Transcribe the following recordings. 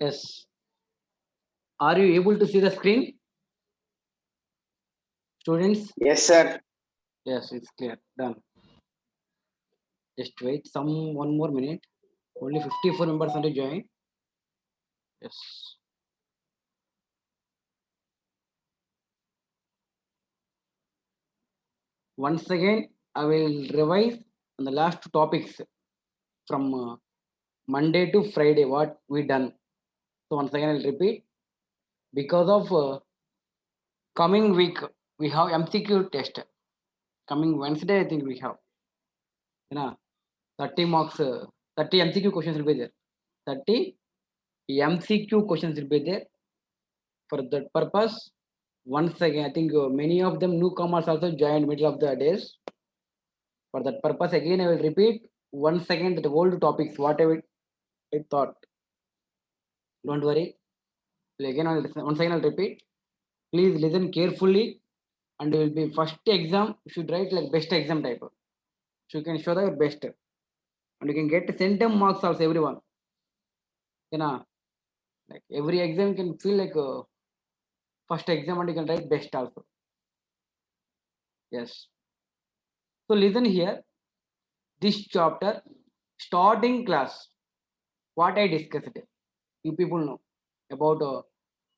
Yes. Are you able to see the screen, students? Yes, sir. Yes, it's clear. Done. Just wait some 1 more minute. Only 54 members are to join. Yes. Once again, I will revise on the last two topics from Monday to Friday. What we done. So once again, I'll repeat. Because of coming week, we have MCQ test. Coming Wednesday, I think we have. You know, 30 marks, 30 MCQ questions will be there. 30 MCQ questions will be there. For that purpose, once again, I think many of them newcomers also joined middle of the days. For that purpose, again, I will repeat once again the old topics, whatever I thought. Don't worry. Again, once again, I'll repeat. Please listen carefully, and it will be first exam. You should write like best exam type. So you can show the your best, and you can get centum marks also. Everyone, you know, like every exam can feel like first exam, and you can write best also. Yes. So listen here. This chapter, starting class, what I discussed. You people know about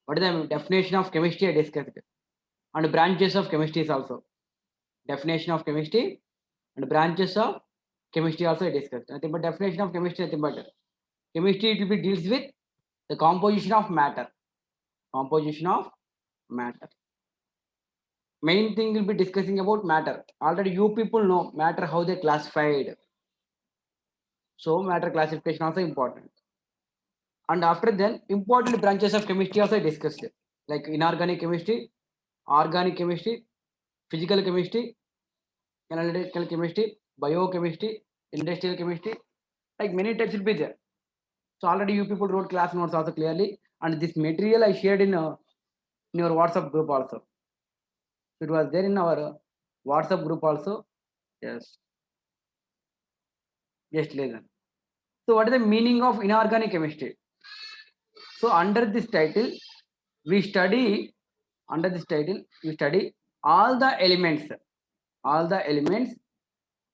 what is the definition of chemistry I discussed, and branches of chemistry is also. Definition of chemistry and branches of chemistry also I discussed. Nothing but definition of chemistry, nothing but chemistry it will be deals with the composition of matter. Composition of matter. Main thing will be discussing about matter. Already you people know matter how they classified. So matter classification also important. And after then important branches of chemistry also I discussed. Like inorganic chemistry, organic chemistry, physical chemistry, analytical chemistry, biochemistry, industrial chemistry, like many types will be there. So already you people wrote class notes also clearly, and this material I shared in your WhatsApp group also. It was there in our WhatsApp group also. Yes, just listen. So what is the meaning of inorganic chemistry? So under this title, we study we study all the elements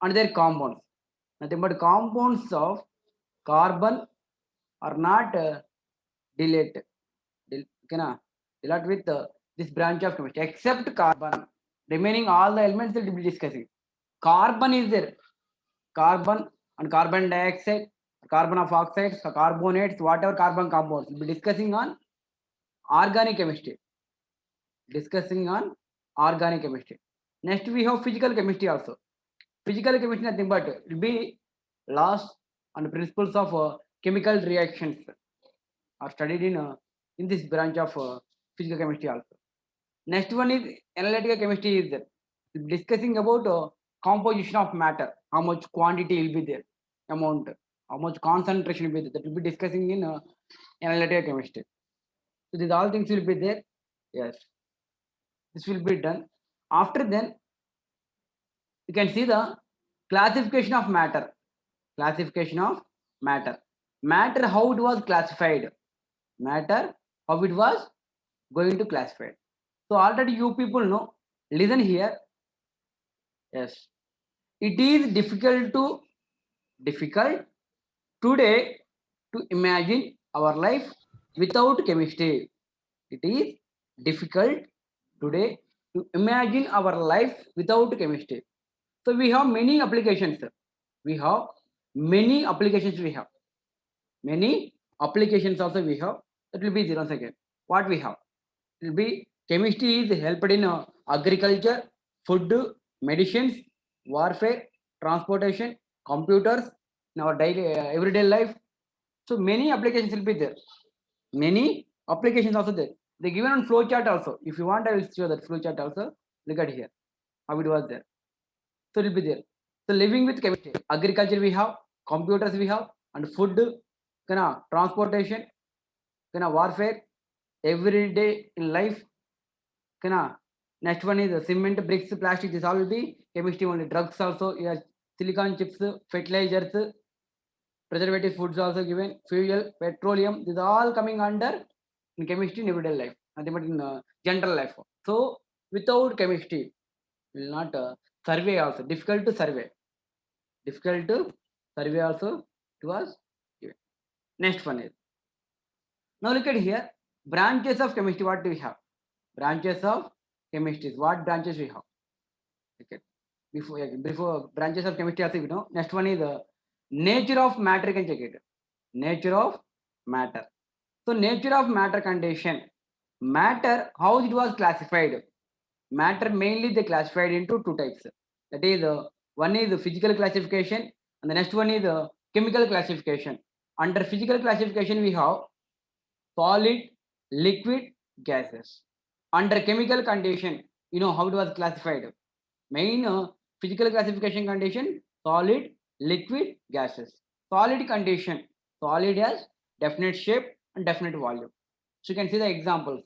and their compounds. Nothing but compounds of carbon are not delete. Can delete with this branch of chemistry except carbon. Remaining all the elements that we will be discussing. Carbon is there. Carbon and carbon dioxide, carbon of oxides, carbonates, whatever carbon compounds. We'll be discussing on organic chemistry. Discussing on organic chemistry. Next we have physical chemistry also. Physical chemistry nothing but it will be laws and principles of chemical reactions are studied in this branch of physical chemistry also. Next one is analytical chemistry is there. Discussing about composition of matter, how much quantity will be there, amount, how much concentration will be there. That will be discussing in analytical chemistry. So these all things will be there. Yes, this will be done. After then, you can see the classification of matter. Classification of matter. Matter how it was classified. Matter how it was going to classify. So already you people know. Listen here. Yes, it is difficult today to imagine our life without chemistry. It is difficult today to imagine our life without chemistry. So we have many applications. We have many applications. We have many applications also. We have that will be 0 second. What we have? It will be chemistry is helped in agriculture, food, medicines, warfare, transportation, computers, in our daily everyday life. So many applications will be there. Many applications also there. They given on flow chart also. If you want, I will show that flow chart also. Look at here how it was there. So it will be there. So living with chemistry, agriculture we have, computers we have, and food, transportation, warfare, every day in life. Next one is cement, bricks, plastic. This all will be chemistry only. Drugs also. Yeah, silicon chips, fertilizers, preservative foods also given, fuel, petroleum, these are all coming under in chemistry in everyday life, nothing but in general life. So without chemistry will not survey also difficult to survey, also it was given. Next one is, now look at here, branches of chemistry. What do we have? Branches of chemistry, what branches we have? Okay, before branches of chemistry also you know. Next one is nature of matter. You can check it, nature of matter. So nature of matter condition, matter how it was classified. Matter mainly they classified into two types, that is one is the physical classification and the next one is the chemical classification. Under physical classification we have solid, liquid, gases. Under chemical condition, you know how it was classified. Main physical classification condition, solid, liquid, gases. Solid condition, solid has definite shape and definite volume, so you can see the examples.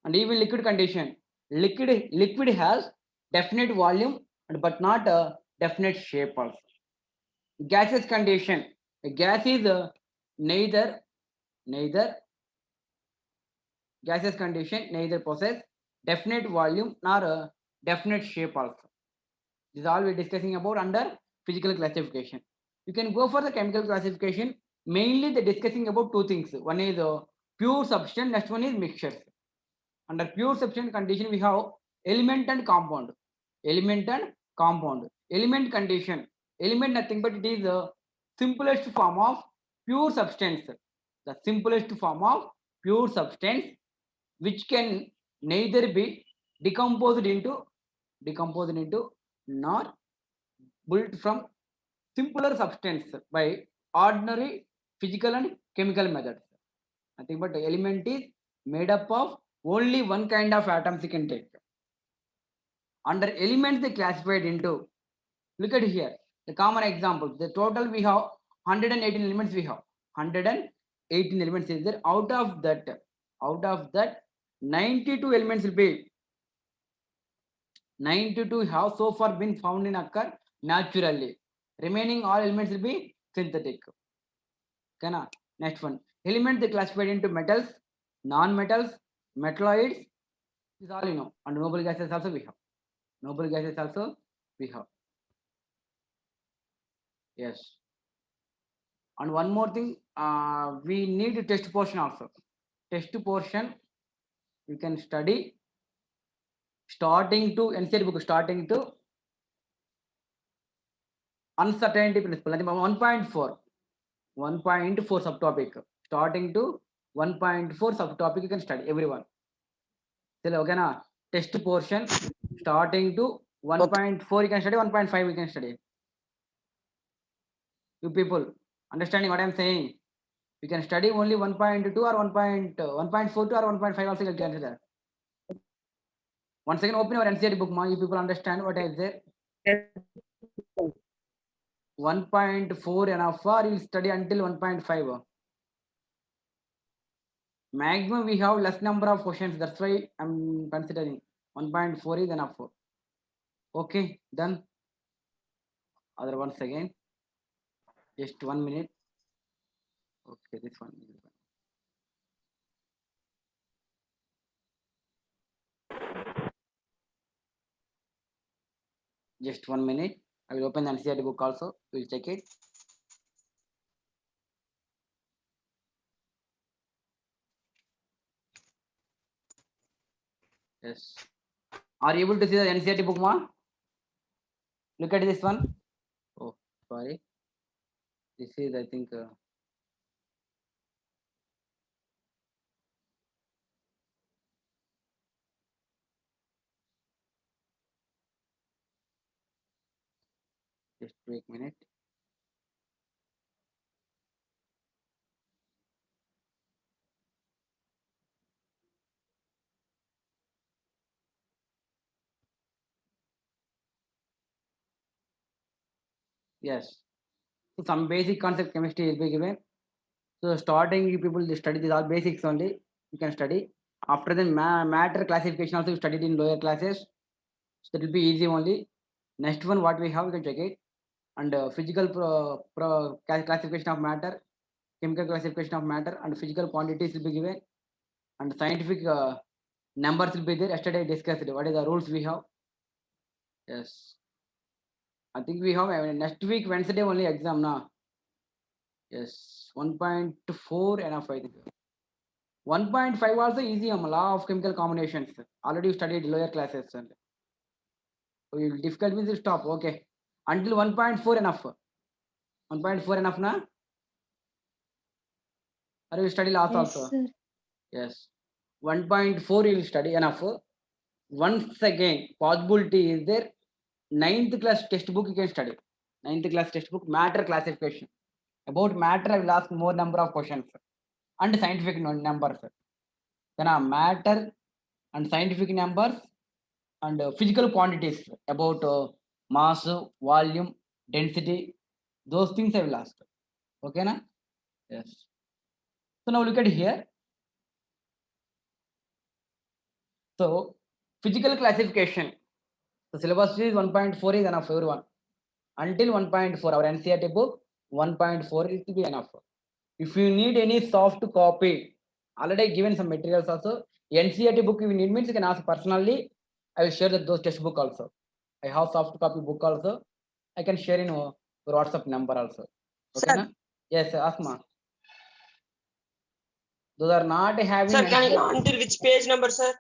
And even liquid condition, liquid has definite volume and but not a definite shape also. Gases condition, a gas is neither gaseous condition neither possess definite volume nor a definite shape also. This is all we're discussing about under physical classification. You can go for the chemical classification. Mainly they're discussing about two things. One is pure substance, next one is mixtures. Under pure substance condition we have element and compound. Element and compound. Element condition. Element nothing but it is the simplest form of pure substance. The simplest form of pure substance which can neither be decomposed into nor built from simpler substance by ordinary physical and chemical methods. Nothing but the element is made up of only one kind of atoms you can take. Under elements they classified into, look at here, the common examples. The total we have 118 elements we have. 118 elements is there. Out of that 92 elements will be 92 have so far been found in occur naturally. Remaining all elements will be synthetic. Okay, next one. Element they classified into metals, non-metals, metalloids. This is all you know. And noble gases also we have. Noble gases also we have. Yes. And one more thing, we need a test portion also. Test portion you can study starting to NCERT book, starting to uncertainty principle. 1.4. 1.4 subtopic. Starting to 1.4 subtopic you can study everyone. Okay na? Test portion starting to 1.4 you can study, 1.5 you can study. You people understanding what I'm saying? You can study only 1.2 or 1.42 or 1.5 also you can consider. Once again open your NCERT book, ma. You people understand what I said. 1.4 enough or you study until 1.5. Maximum we have less number of questions. That's why I'm considering 1.4 is enough. Okay, done. Other once again. Just 1 minute. Okay, this one. Just 1 minute. I will open the NCERT book also. We'll check it. Yes. Are you able to see the NCERT book, ma? Look at this one. Oh, sorry. This is, I think. Just wait a minute. Yes. So some basic concept chemistry will be given. So starting you people study these all basics only. You can study. After the matter classification also you studied in lower classes. So that will be easy only. Next one what we have, you can check it. and physical classification of matter, chemical classification of matter, and physical quantities will be given, and scientific numbers will be there. Yesterday I discussed what is the rules we have. Yes, I think we have next week Wednesday only exam now. Yes, 1.4 enough I think. 1.5 also easy. Law of chemical combinations. Already you studied lower classes. And so you difficult means you stop. Okay. Until 1.4 enough. 1.4 enough na? Or you study laws Yes, also? sir. Yes. 1.4 you will study enough. Once again, possibility is there. 9th class textbook you can study. 9th class textbook matter classification. About matter I will ask more number of questions. And scientific numbers. Then matter and scientific numbers and physical quantities about mass, volume, density, those things I will ask. Okay, na? Yes. So now look at here. So physical classification. The syllabus is 1.4 is enough for everyone. Until 1.4, our NCERT book 1.4 is to be enough. If you need any soft copy, already given some materials also. NCERT book you need means you can ask personally. I will share that those textbook also. I have soft copy book also. I can share in your WhatsApp number also. Okay, Sir, na? Yes, Asma. Those are not having sir, can you NCERT until which page number, sir?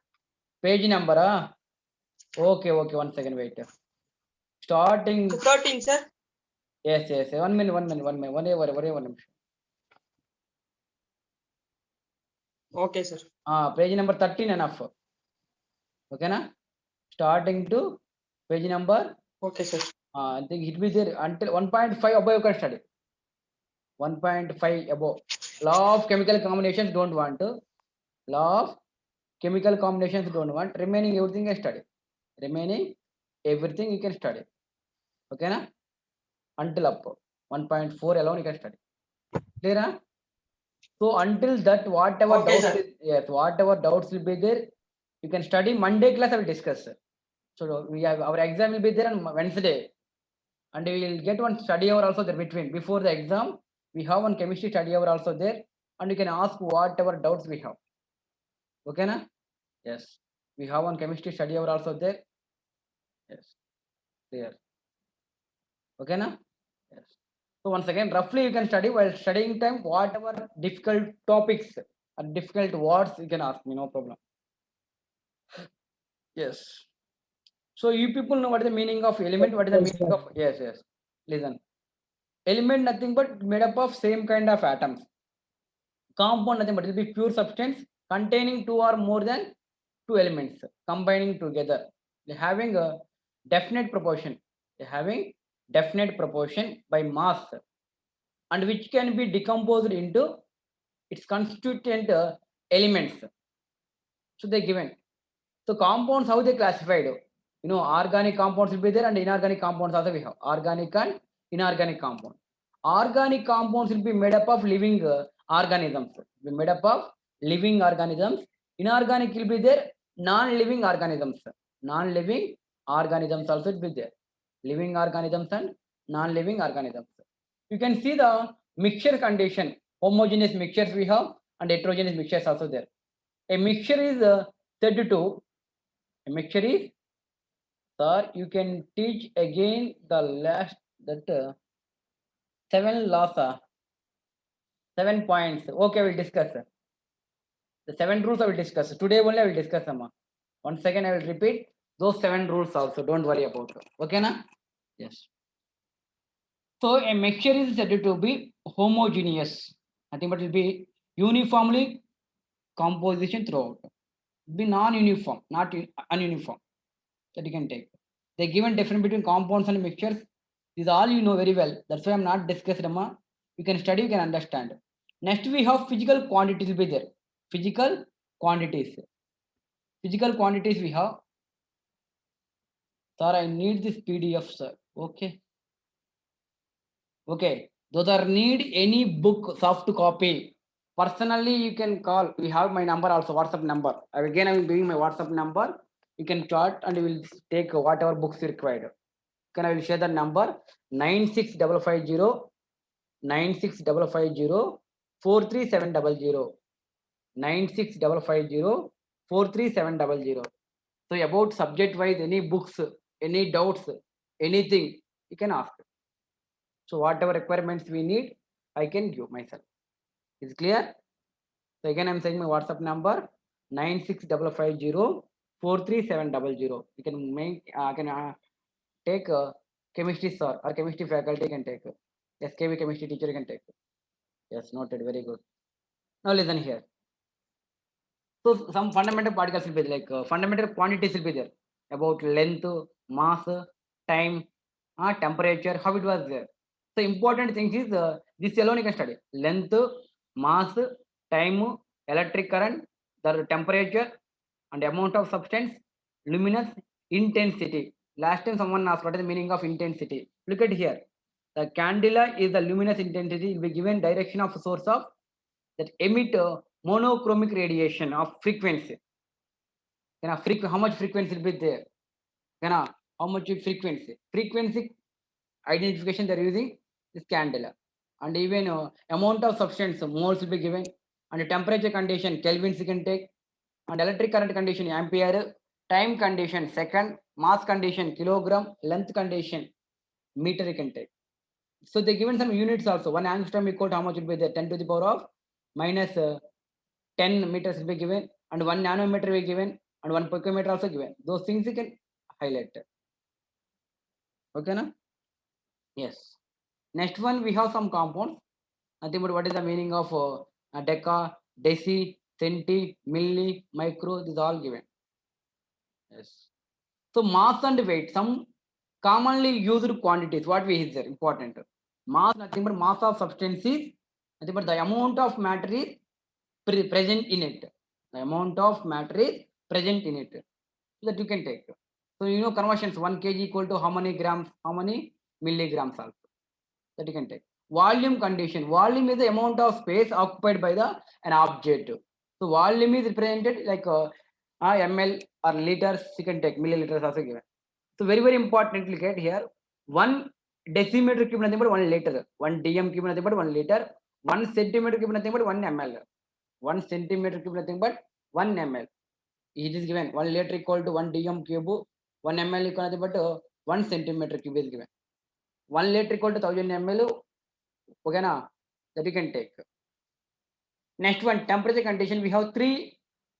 page number. Okay, 1 second, wait. Starting. 13, sir. Yes. 1 minute. 1 minute. Okay, sir. Page number 13 enough. Okay, na? Starting to page number. Okay, sir. I think it will be there until 1.5 above you can study. 1.5 above. Law of chemical combinations don't want to. Law of chemical combinations don't want. Remaining everything I study. Remaining everything you can study. Okay, na? Until up 1.4 alone you can study. Clear, na? So until that, whatever Okay, doubts, sir. yes, whatever doubts will be there, you can study. Monday class I will discuss. So we have our exam will be there on Wednesday, and we will get one study hour also there between. Before the exam, we have one chemistry study hour also there, and you can ask whatever doubts we have. Okay, na? Yes, we have one chemistry study hour also there. Yes, there. Okay, na? Yes. So once again, roughly you can study while studying time. Whatever difficult topics or difficult words you can ask me, no problem. Yes. So you people know what is the meaning of element? What is the meaning of? Yes. Listen. Element nothing but made up of same kind of atoms. Compound nothing but it will be pure substance containing two or more than two elements combining together. They having a definite proportion. They having definite proportion by mass and which can be decomposed into its constituent elements. So they given. So compounds, how they classified? You know, organic compounds will be there and inorganic compounds also we have. Organic and inorganic compound. Organic compounds will be made up of living organisms. Will be made up of living organisms. Inorganic will be there, non-living organisms. Non-living organisms also will be there. Living organisms and non-living organisms. You can see the mixture condition. Homogeneous mixtures we have and heterogeneous mixtures also there. A mixture is said to a mixture is, sir, you can teach again the last that 7 laws, 7 points. Okay, we'll discuss. The 7 rules I will discuss. Today only I will discuss, Amma. Once again, I will repeat those 7 rules also. Don't worry about it. Okay, na? Yes. So a mixture is said to be homogeneous. Nothing but it will be uniformly composition throughout. Be non-uniform, not ununiform. That you can take. They given difference between compounds and mixtures. This all you know very well. That's why I'm not discussing, Amma. You can study, you can understand. Next we have physical quantities will be there. Physical quantities. Physical quantities we have. Sir, I need this PDF, sir. Okay. Okay. Those are need any book soft copy. Personally, you can call. We have my number also, WhatsApp number. Again, I will giving my WhatsApp number. You can chat and we will take whatever books required. Can I will share the number 96550 96550 43700 96550 43700. So about subject wise, any books, any doubts, anything you can ask. So whatever requirements we need, I can give myself. Is it clear? So again, I'm saying my WhatsApp number 96550 43700. You can make take chemistry sir or chemistry faculty can take. SKV chemistry teacher can take. Yes, noted. Very good. Now listen here. So some fundamental particles will be like fundamental quantities will be there about length, mass, time, temperature, how it was there. So important thing is this alone you can study length, mass, time, electric current, the temperature, and amount of substance, luminous, intensity. Last time someone asked what is the meaning of intensity. Look at here. The candela is the luminous intensity. Will be given direction of source of that emit monochromic radiation of frequency. How much frequency will be there? How much frequency? Frequency identification they're using is candela, and even amount of substance moles will be given, and the temperature condition kelvins you can take, and electric current condition ampere, time condition second, mass condition kilogram, length condition meter you can take. So they given some units also. 1 angstrom equal to how much will be there? 10 to the power of minus 10 meters will be given, and 1 nanometer will be given, and 1 picometer also given. Those things you can highlight. Okay, na? Yes. Next one, we have some compounds. Nothing but what is the meaning of deca, deci, centi, milli, micro, this is all given. Yes. So mass and weight, some commonly used quantities. What we is there important. Mass, nothing but mass of substance is nothing but the amount of matter is present in it. The amount of matter is present in it. So that you can take. So you know conversions 1 kg equal to how many grams, how many milligrams also. That you can take. Volume condition. Volume is the amount of space occupied by an object. So volume is represented like ml or liters. You can take milliliters also given. So very important. Look at here. 1 decimeter cube nothing but 1 liter. 1 dm cube nothing but 1 liter. 1 centimeter cube nothing but 1 ml. 1 centimeter cube nothing but 1 ml. It is given 1 liter equal to 1 dm cube. 1 ml equal nothing but 1 centimeter cube is given. 1 liter equal to 1000 ml. Okay, na? That you can take. Next one, temperature condition. We have 3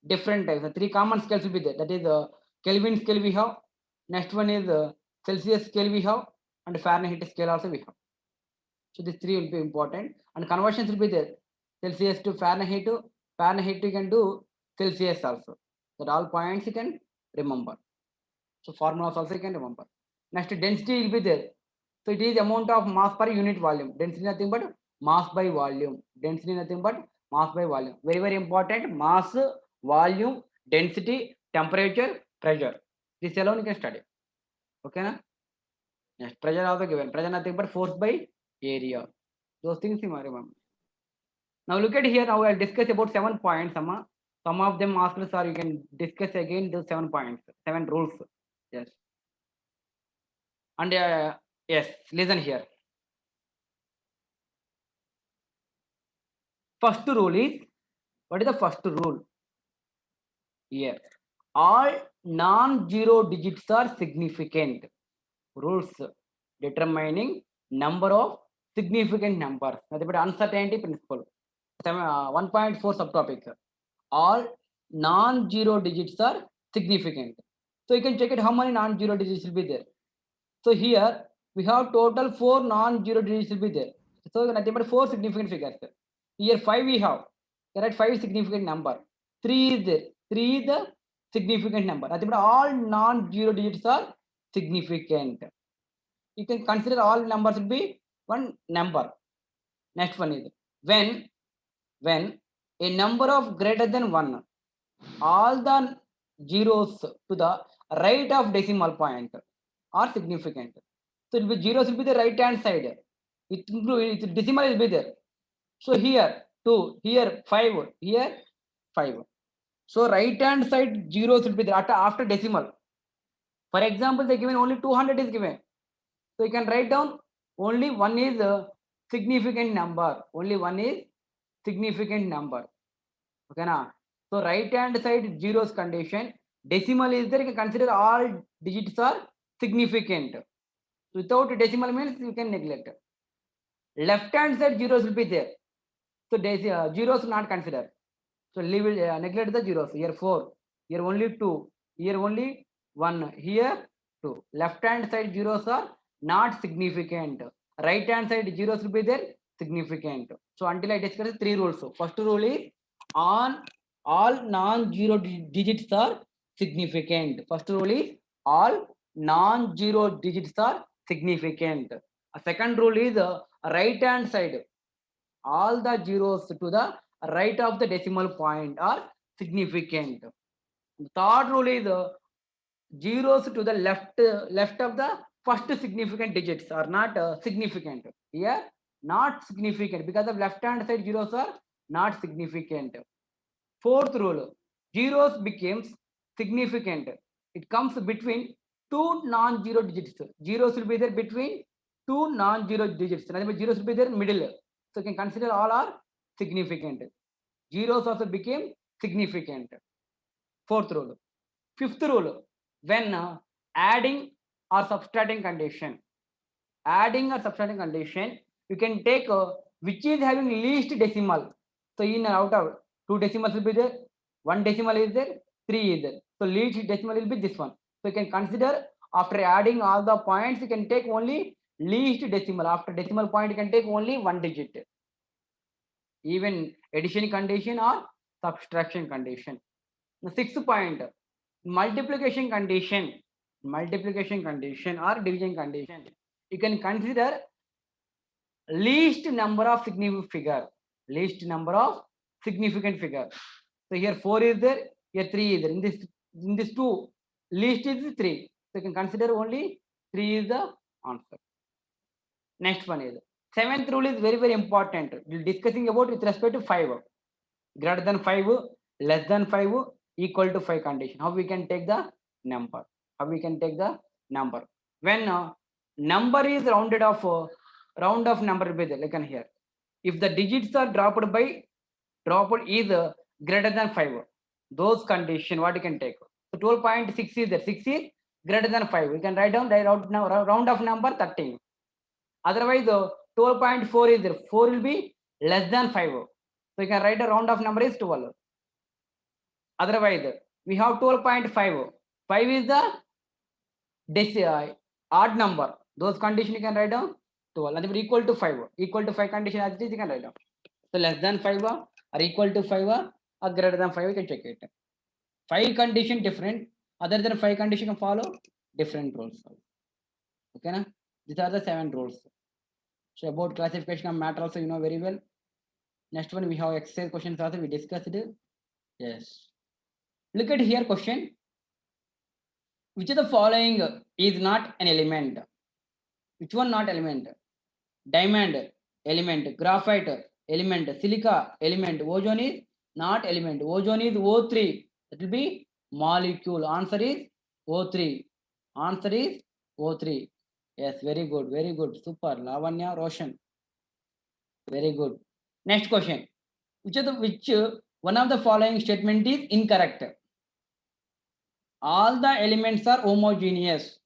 different types. 3 common scales will be there. That is Kelvin scale we have. Next one is Celsius scale we have, and Fahrenheit scale also we have. So these 3 will be important, and conversions will be there. Celsius to Fahrenheit. Fahrenheit you can do Celsius also. That all points you can remember. So formulas also you can remember. Next, density will be there. So it is amount of mass per unit volume. Density nothing but mass by volume. Density nothing but mass by volume. Very important. Mass, volume, density, temperature, pressure. This alone you can study. Okay, na? Yes, pressure also given. Pressure nothing but force by area. Those things you must remember. Now look at here. Now I'll discuss about 7 points. Amma. Some of them asked, sir, you can discuss again those 7 points, 7 rules. Yes. And yes, listen here. First rule is, what is the first rule? Here, all non-zero digits are significant. Rules determining number of significant numbers. Nothing but uncertainty principle. 1.4 subtopic. All non-zero digits are significant. So you can check it how many non-zero digits will be there. So here we have total 4 non-zero digits will be there. So nothing but 4 significant figures. Here 5 we have. There are 5 significant number. 3 is there. 3 is the significant number. Nothing but all non-zero digits are significant. You can consider all numbers will be one number. Next one is when a number of greater than 1, all the zeros to the right of decimal point are significant. So it will be zeros will be the right hand side. It includes decimal will be there. So here 2, here 5, here 5. So right hand side zeros will be there after decimal. For example, they given only 200 is given. So you can write down only one is a significant number. Only one is significant number. Okay na? So right hand side zeros condition. Decimal is there. You can consider all digits are significant. Without decimal means you can neglect. Left hand side zeros will be there. So zeros not consider. So leave it, neglect the zeros. Here 4. Here only 2. Here only 1. Here 2. Left hand side zeros are not significant. Right hand side zeros will be there significant. So until I discuss 3 rules. So first rule is on all non-zero digits are significant. First rule is all non-zero digits are significant. A second rule is right hand side. All the zeros to the right of the decimal point are significant. The third rule is zeros to the left of the first significant digits are not significant. Here not significant because of left hand side zeros are not significant. Fourth rule, zeros becomes significant. It comes between two non-zero digits. Zeros will be there between two non-zero digits. In other words, zeros will be there in middle. So you can consider all are significant. Zeros also became significant. Fourth rule. Fifth rule, when adding or subtracting condition. Adding or subtracting condition, you can take which is having least decimal. So in out of 2 decimals will be there, 1 decimal is there, 3 is there. So least decimal will be this one. So you can consider after adding all the points, you can take only least decimal. After decimal point, you can take only 1 digit. Even addition condition or subtraction condition. The sixth point, multiplication condition or division condition. You can consider least number of significant figure. Least number of significant figure. So here 4 is there, here 3 is there. In this 2, least is 3. So you can consider only 3 is the answer. Next one is seventh rule is very important. We're discussing about with respect to 5. Greater than 5, less than 5, equal to 5 condition. How we can take the number? How we can take the number? When number is rounded off, round of number will be there, like in here. If the digits are dropped is greater than 5, those condition what you can take? So 12.6 is there. 6 is greater than 5. We can write down round of number 13. Otherwise, 12.4 is there. 4 will be less than 5. So you can write a round of number is 12. Otherwise, we have 12.5. 5 is the odd number. Those condition you can write down 12. Nothing equal to 5. Equal to 5 condition as it is, you can write down. So less than 5 or equal to 5 or greater than 5, you can check it. 5 condition different. Other than 5 condition can follow different rules. Okay, na? These are the 7 rules. So about classification of matter also you know very well. Next one we have exercise questions also we discussed it. Yes. Look at here question. Which of the following is not an element? Which one not element? Diamond element, graphite element, silica element, ozone is not element. Ozone is O3. That will be molecule. Answer is O3. Answer is O3. Yes, very good, very good. Super. Lavanya Roshan. Very good. Next question. Which one of the following statement is incorrect? All the elements are homogeneous.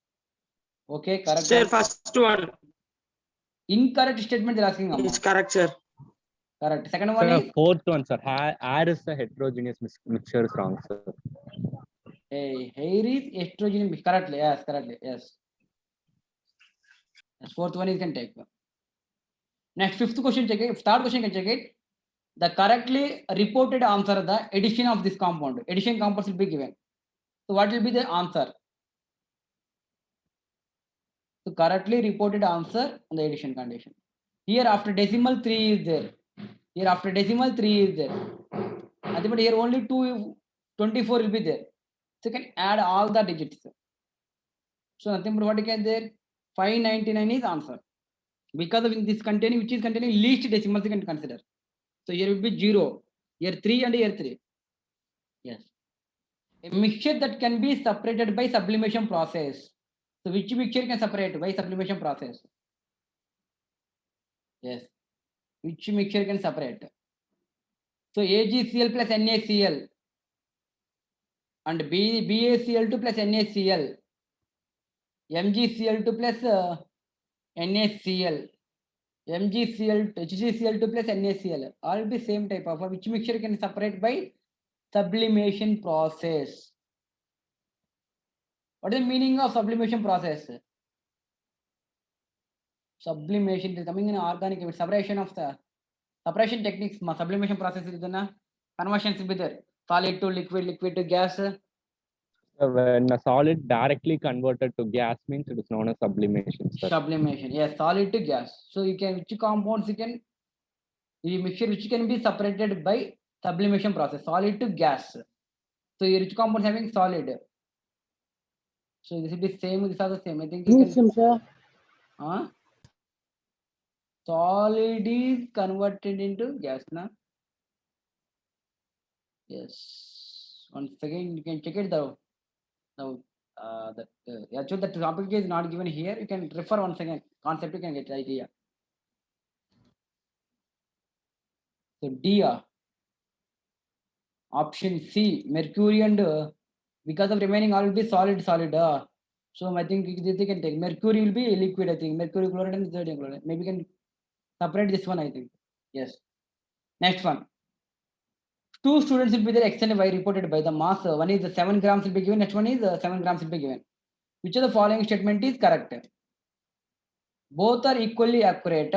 Okay, correct. Sir, first one Incorrect statement they're asking. is correct, sir. Correct. Second one Sir, is fourth one, sir. Air is a heterogeneous mixture is wrong, sir. hair is estrogen. Correctly, yes, correctly, yes. Yes, fourth one is can take. Next, fifth question check it. Third question can check it. The correctly reported answer, the addition of this compound. Addition compounds will be given. So what will be the answer? So correctly reported answer on the addition condition. Here after decimal 3 is there. Here after decimal 3 is there. Nothing but here only 24 will be there. So you can add all the digits. So nothing but what you can there? 599 is answer. Because of this containing, which is containing least decimals you can consider. So here will be 0. Here 3 and here 3. Yes. A mixture that can be separated by sublimation process. So which mixture can separate by sublimation process? Yes. Which mixture can separate? So AgCl plus NaCl and BaCl2 plus NaCl, MgCl2 plus NaCl, HgCl2 plus NaCl, all be same type of which mixture can separate by sublimation process. What is the meaning of sublimation process? Sublimation is coming in organic separation of the separation techniques. Sublimation process is the conversions will be there. Solid to liquid, liquid to gas. When a solid directly converted to gas means it is known as sublimation, sir. Sublimation, yes, solid to gas. So you can which compounds you can mixture which can be separated by sublimation process, solid to gas. So your rich compounds having solid. So this will be same. These are the same. I think you can. sir. Solid is converted into gas, na? Yes. Once again, you can check it now. Now, actually, the topic is not given here. You can refer once again. Concept you can get idea. So D, option C, mercury and because of remaining all will be solid. So I think they can take mercury will be liquid. I think mercury chloride and sodium chloride. Maybe you can separate this one. I think yes. Next one. Two students will be there extended by reported by the mass. One is 7 grams will be given. Next one is 7 grams will be given. Which of the following statement is correct? Both are equally accurate.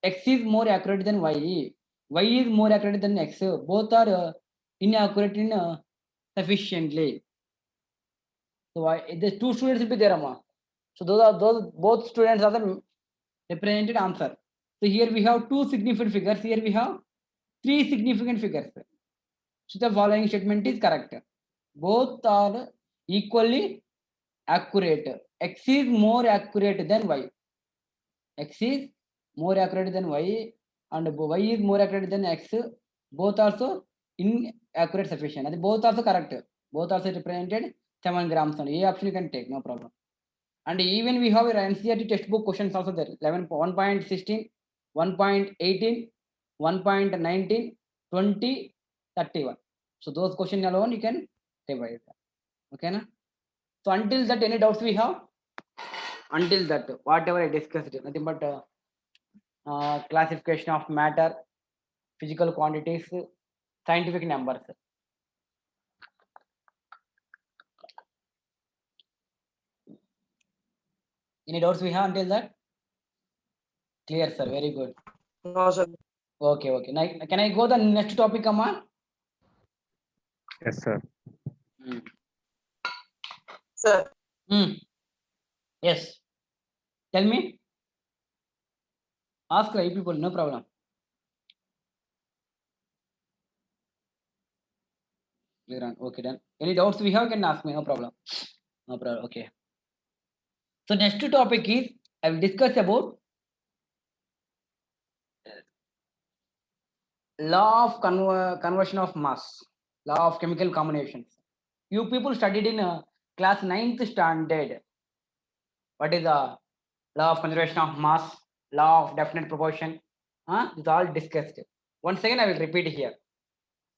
X is more accurate than Y. Y is more accurate than X. Both are inaccurate in sufficiently. So the two students will be there, Amma. So those both students are the represented answer. So here we have two significant figures. Here we have three significant figures. So the following statement is correct. Both are equally accurate. X is more accurate than Y. X is more accurate than Y and Y is more accurate than X. Both also inaccurate sufficient. And both also correct. Both also represented 7 grams only. A option you can take, no problem. And even we have a NCERT textbook questions also there. 1.16, 1.18, 1.19, 20, 31. So those questions alone you can divide. Okay, na? So until that, any doubts we have? Until that, whatever I discussed, nothing but classification of matter, physical quantities, scientific numbers. Any doubts we have until that? Clear, sir. Very good. No, sir. Okay. Now, can I go the next topic, Amma? Yes, sir. Sir. Yes. Tell me. Ask right people, no problem. Clear on. Okay, done. Any doubts we have, can ask me, no problem. No problem. Okay. So next topic is I will discuss about law of conversion of mass, law of chemical combinations. You people studied in class 9th standard. What is the law of conservation of mass, law of definite proportion? It's all discussed. Once again, I will repeat here.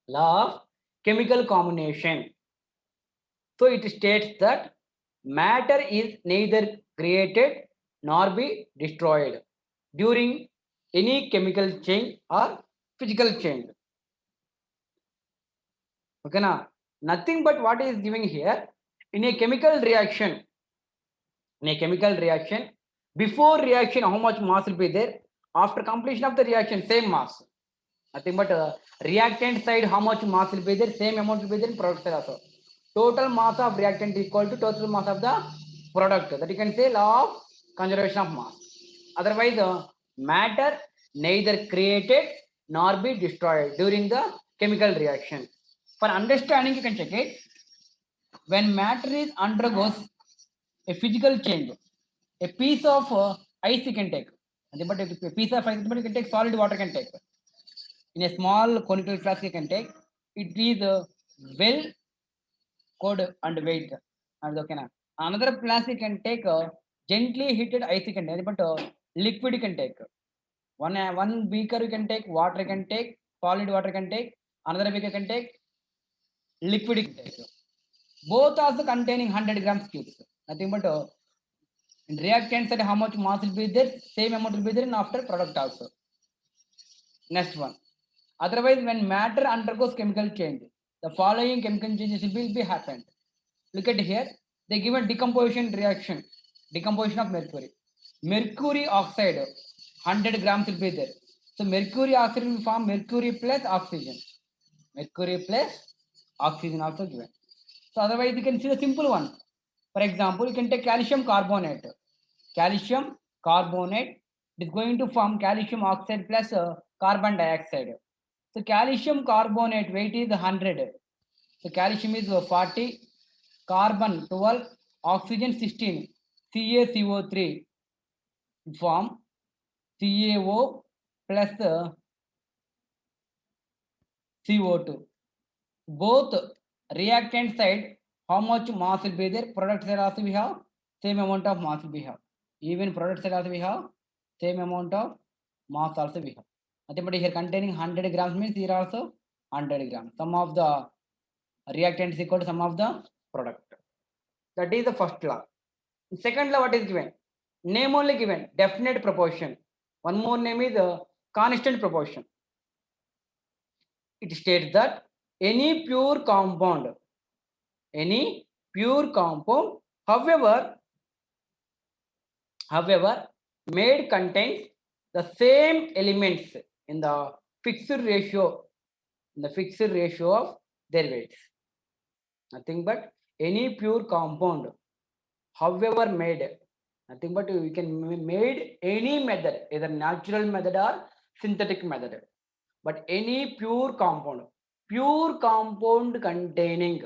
Law of chemical combination. So it states that matter is neither created nor be destroyed during any chemical change or physical change. Okay, now nothing but what is giving here in a chemical reaction. In a chemical reaction, before reaction, how much mass will be there? After completion of the reaction, same mass. Nothing but reactant side, how much mass will be there? Same amount will be there in product side also. Total mass of reactant is equal to total mass of the product. That you can say law of conservation of mass. Otherwise, matter neither created nor be destroyed during the chemical reaction. For understanding, you can check it. When matter is undergoes a physical change, a piece of ice you can take. But a piece of ice, you can take solid water can take. In a small conical flask you can take. It is well cold and weight. And okay, Another plastic can take gently heated ice container, but liquid can take. One beaker you can take, water can take, solid water can take, another beaker can take, liquid can take. Both also containing 100 grams cubes. Nothing but in reactant side how much mass will be there, same amount will be there in after product also. Next one. Otherwise, when matter undergoes chemical change, the following chemical changes will be happened. Look at here. They give a decomposition reaction. Decomposition of mercury. Mercury oxide, 100 grams will be there. So mercury oxide will form mercury plus oxygen. Mercury plus oxygen also given. So otherwise you can see the simple one. For example, you can take calcium carbonate. Calcium carbonate is going to form calcium oxide plus carbon dioxide. So calcium carbonate weight is 100. So calcium is 40, carbon 12, oxygen 16, CaCO3 form CaO plus CO2. Both reactant side, how much mass will be there? Product side also we have same amount of mass we have. Even product side also we have same amount of mass also we have. Nothing but here containing 100 grams means here also 100 grams. Sum of the reactant is equal to sum of the product. That is the first law. Second law what is given? Name only given, definite proportion. One more name is constant proportion. It states that any pure compound, however, made contains the same elements in the fixed ratio, of their weights. Nothing but any pure compound, however made, nothing but you can made any method, either natural method or synthetic method, but any pure compound containing,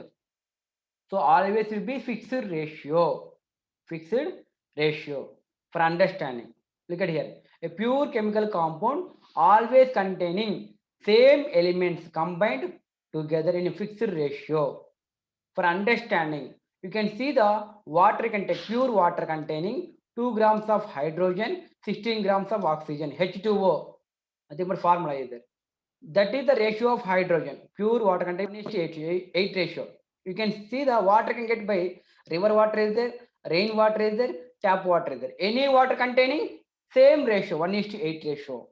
so always will be fixed ratio for understanding. Look at here, a pure chemical compound always containing same elements combined together in a fixed ratio. For understanding, you can see the water contain, pure water containing 2 grams of hydrogen, 16 grams of oxygen, H2O. I think formula is there. That is the ratio of hydrogen. Pure water containing 8 ratio. You can see the water can get by river water is there, rain water is there, tap water is there. Any water containing same ratio, 1:8 ratio.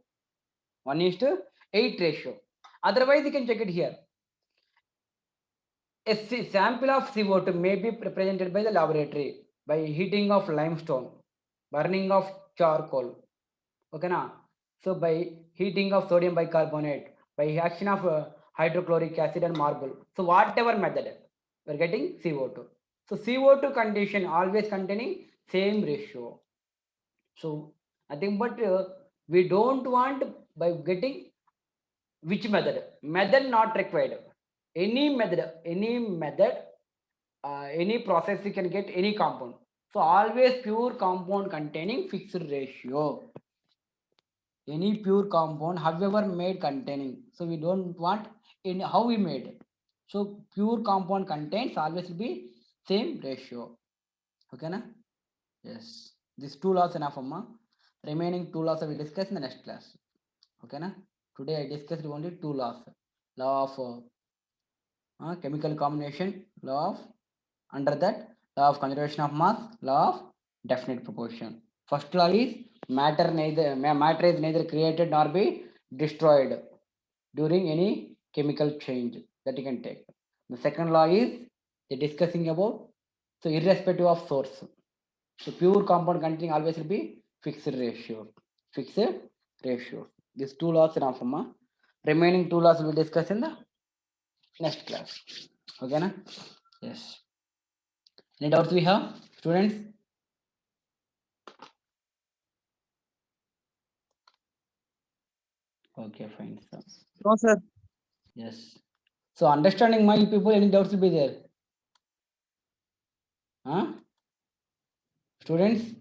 1:8 ratio. Otherwise, you can check it here. A sample of CO2 may be represented by the laboratory by heating of limestone, burning of charcoal. Okay, na? So by heating of sodium bicarbonate, by action of hydrochloric acid and marble. So whatever method, we are getting CO2. So CO2 condition always containing same ratio. So nothing but we don't want by getting which method? Method not required. Any method, any process you can get any compound. So always pure compound containing fixed ratio. Any pure compound, however made containing. So we don't want in how we made. So pure compound contains always will be same ratio. Okay, na? Yes. These two laws enough, amma. Remaining two laws I will discuss in the next class. Okay, na? Today I discussed only two laws. Law of chemical combination, law of, under that, law of conservation of mass, law of definite proportion. First law is matter is neither created nor be destroyed during any chemical change that you can take. The second law is the discussing about, so irrespective of source. So pure compound containing always will be fixed ratio. These two laws are from remaining two laws we will discuss in the next class. Okay, na? Yes. Any doubts we have, students? Okay, fine, sir. No, sir. Yes. So understanding my people, any doubts will be there? Huh? Students?